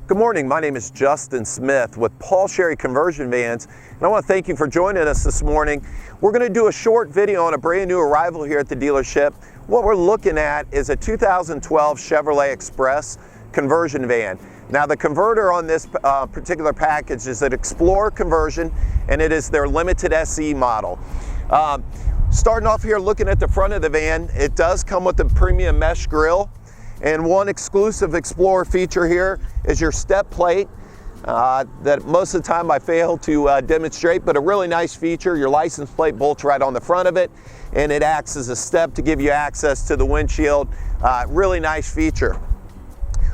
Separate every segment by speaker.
Speaker 1: Good morning, my name is Justin Smith with Paul Sherry Conversion Vans, and I want to thank you for joining us this morning. We're going to do a short video on a brand new arrival here at the dealership. What we're looking at is a 2012 Chevrolet Express conversion van. Now the converter on this particular package is an Explorer conversion, and it is their limited SE model. Starting off here looking at the front of the van, it does come with the premium mesh grille. And one exclusive Explorer feature here is your step plate that most of the time I fail to demonstrate, but a really nice feature. Your license plate bolts right on the front of it, and it acts as a step to give you access to the windshield. Really nice feature.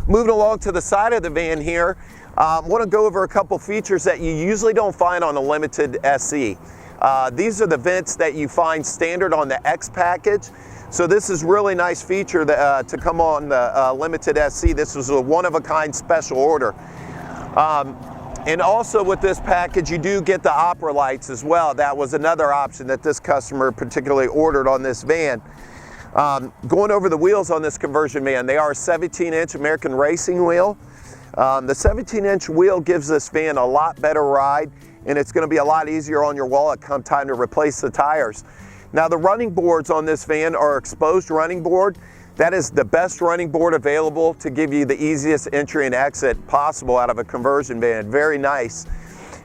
Speaker 1: Moving along to the side of the van here, I want to go over a couple features that you usually don't find on a limited SE. These are the vents that you find standard on the X package. So this is really nice feature that, to come on the limited SE. This was a one-of-a-kind special order. And also with this package, you do get the opera lights as well. That was another option that this customer particularly ordered on this van. Going over the wheels on this conversion van, they are a 17-inch American racing wheel. The 17-inch wheel gives this van a lot better ride, and it's going to be a lot easier on your wallet come time to replace the tires. Now the running boards on this van are exposed running board. That is the best running board available to give you the easiest entry and exit possible out of a conversion van. Very nice.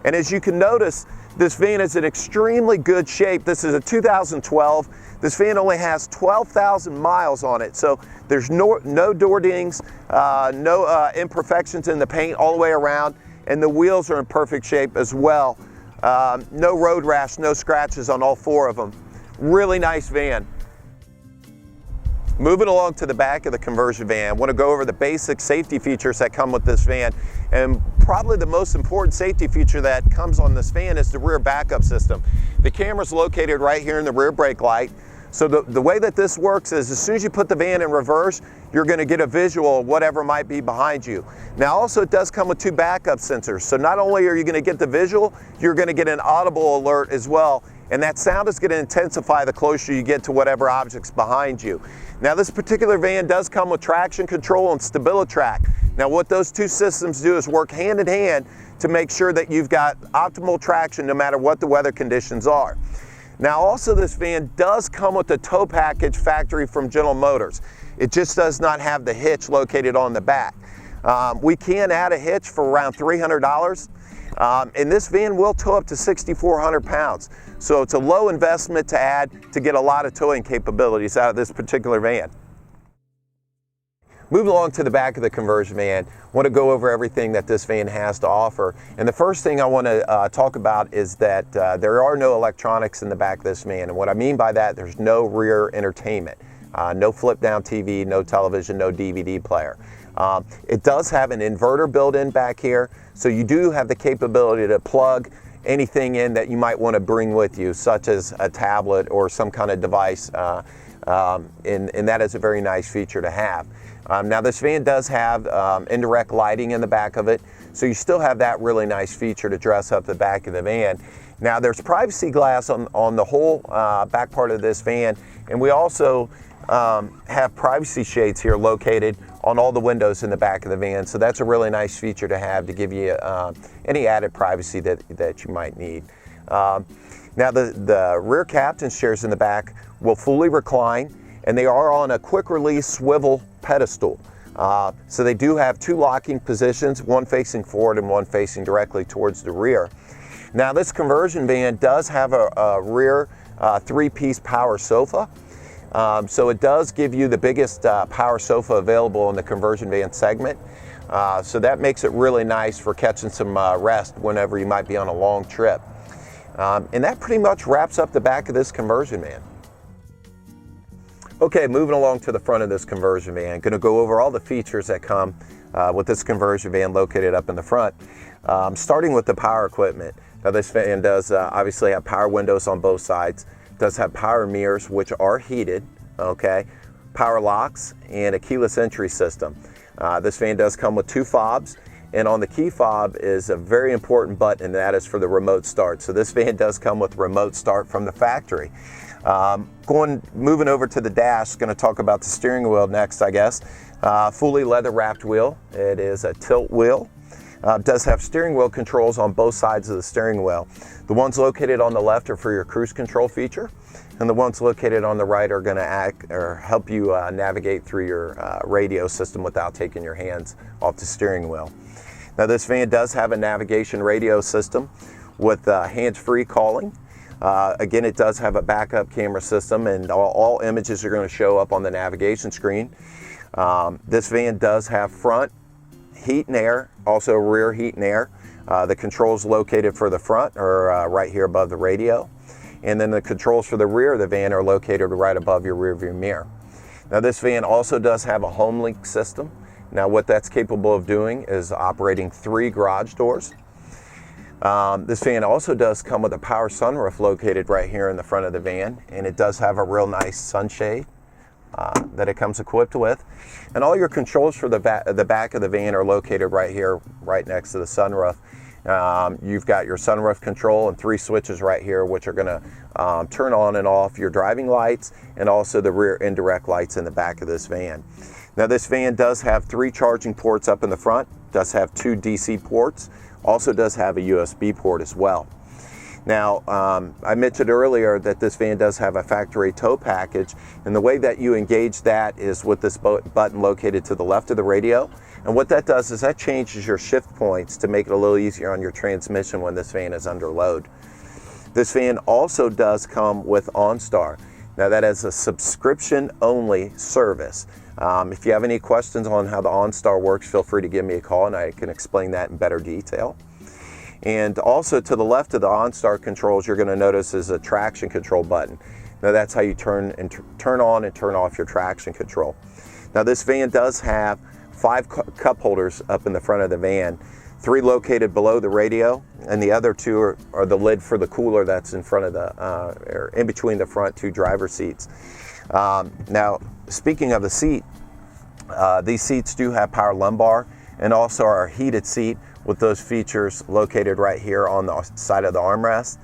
Speaker 1: And as you can notice, this van is in extremely good shape. This is a 2012. This van only has 12,000 miles on it. So there's no door dings, no imperfections in the paint all the way around. And the wheels are in perfect shape as well. No road rash, no scratches on all four of them. Really nice van. Moving along to the back of the conversion van, I want to go over the basic safety features that come with this van. And probably the most important safety feature that comes on this van is the rear backup system. The camera's located right here in the rear brake light. So the way that this works is as soon as you put the van in reverse, you're going to get a visual of whatever might be behind you. Now also it does come with two backup sensors. So not only are you going to get the visual, you're going to get an audible alert as well. And that sound is going to intensify the closer you get to whatever object's behind you. Now this particular van does come with traction control and StabiliTrak. Now what those two systems do is work hand in hand to make sure that you've got optimal traction no matter what the weather conditions are. Now also this van does come with the tow package factory from General Motors. It just does not have the hitch located on the back. We can add a hitch for around $300. And this van will tow up to 6,400 pounds. So it's a low investment to add to get a lot of towing capabilities out of this particular van. Moving along to the back of the conversion van, I want to go over everything that this van has to offer. And the first thing I want to talk about is that there are no electronics in the back of this van. And what I mean by that, there's no rear entertainment. No flip down TV, no television, no DVD player. It does have an inverter built in back here, so you do have the capability to plug anything in that you might want to bring with you, such as a tablet or some kind of device, and that is a very nice feature to have. Now this van does have indirect lighting in the back of it, so you still have that really nice feature to dress up the back of the van. Now there's privacy glass on the whole back part of this van, and we also have privacy shades here located on all the windows in the back of the van. So that's a really nice feature to have to give you any added privacy that you might need. Now the rear captain's chairs in the back will fully recline, and they are on a quick release swivel pedestal. So they do have two locking positions, one facing forward and one facing directly towards the rear. Now this conversion van does have a rear three-piece power sofa. So it does give you the biggest power sofa available in the conversion van segment. So that makes it really nice for catching some rest whenever you might be on a long trip. And that pretty much wraps up the back of this conversion van. Okay, moving along to the front of this conversion van. Going to go over all the features that come with this conversion van located up in the front. Starting with the power equipment. Now this van does obviously have power windows on both sides. Does have power mirrors, which are heated, okay, power locks, and a keyless entry system. This van does come with two fobs, and on the key fob is a very important button, and that is for the remote start. So this van does come with remote start from the factory. Moving over to the dash, going to talk about the steering wheel next, I guess. Fully leather wrapped wheel. It is a tilt wheel. Does have steering wheel controls on both sides of the steering wheel. The ones located on the left are for your cruise control feature, and the ones located on the right are going to help you navigate through your radio system without taking your hands off the steering wheel. Now this van does have a navigation radio system with hands-free calling. Again, it does have a backup camera system, and all images are going to show up on the navigation screen. This van does have front heat and air, also rear heat and air. The controls located for the front are right here above the radio, and then the controls for the rear of the van are located right above your rear view mirror. Now this van also does have a home link system. Now what that's capable of doing is operating 3 garage doors. This van also does come with a power sunroof located right here in the front of the van, and it does have a real nice sunshade that it comes equipped with. And all your controls for the back of the van are located right here, right next to the sunroof. You've got your sunroof control and 3 switches right here, which are going to turn on and off your driving lights and also the rear indirect lights in the back of this van. Now this van does have 3 charging ports up in the front, does have 2 DC ports, also does have a USB port as well. Now, I mentioned earlier that this van does have a factory tow package, and the way that you engage that is with this button located to the left of the radio. And what that does is that changes your shift points to make it a little easier on your transmission when this van is under load. This van also does come with Onstar. Now that is a subscription-only service. If you have any questions on how the Onstar works, feel free to give me a call and I can explain that in better detail. And also to the left of the Onstar controls, you're going to notice is a traction control button. Now that's how you turn on and turn off your traction control. Now this van does have 5 cup holders up in the front of the van, 3 located below the radio, and the other 2 are the lid for the cooler that's in front of the, or in between the front 2 driver seats. Now, speaking of the seat, these seats do have power lumbar and also are a heated seat with those features located right here on the side of the armrest.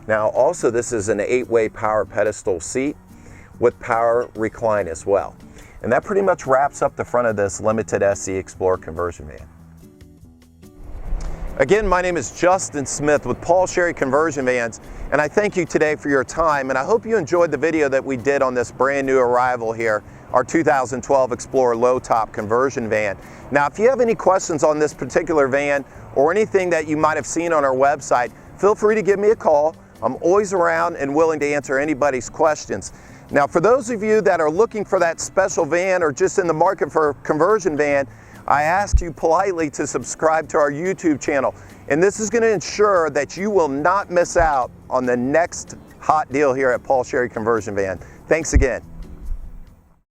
Speaker 1: Now, also this is an 8-way power pedestal seat with power recline as well. And that pretty much wraps up the front of this limited SC Explorer conversion van. Again, my name is Justin Smith with Paul Sherry Conversion Vans, and I thank you today for your time, and I hope you enjoyed the video that we did on this brand new arrival here, our 2012 Explorer low top conversion van. Now, if you have any questions on this particular van or anything that you might have seen on our website, feel free to give me a call. I'm always around and willing to answer anybody's questions. Now, for those of you that are looking for that special van or just in the market for a conversion van, I ask you politely to subscribe to our YouTube channel. And this is going to ensure that you will not miss out on the next hot deal here at Paul Sherry Conversion Van. Thanks again.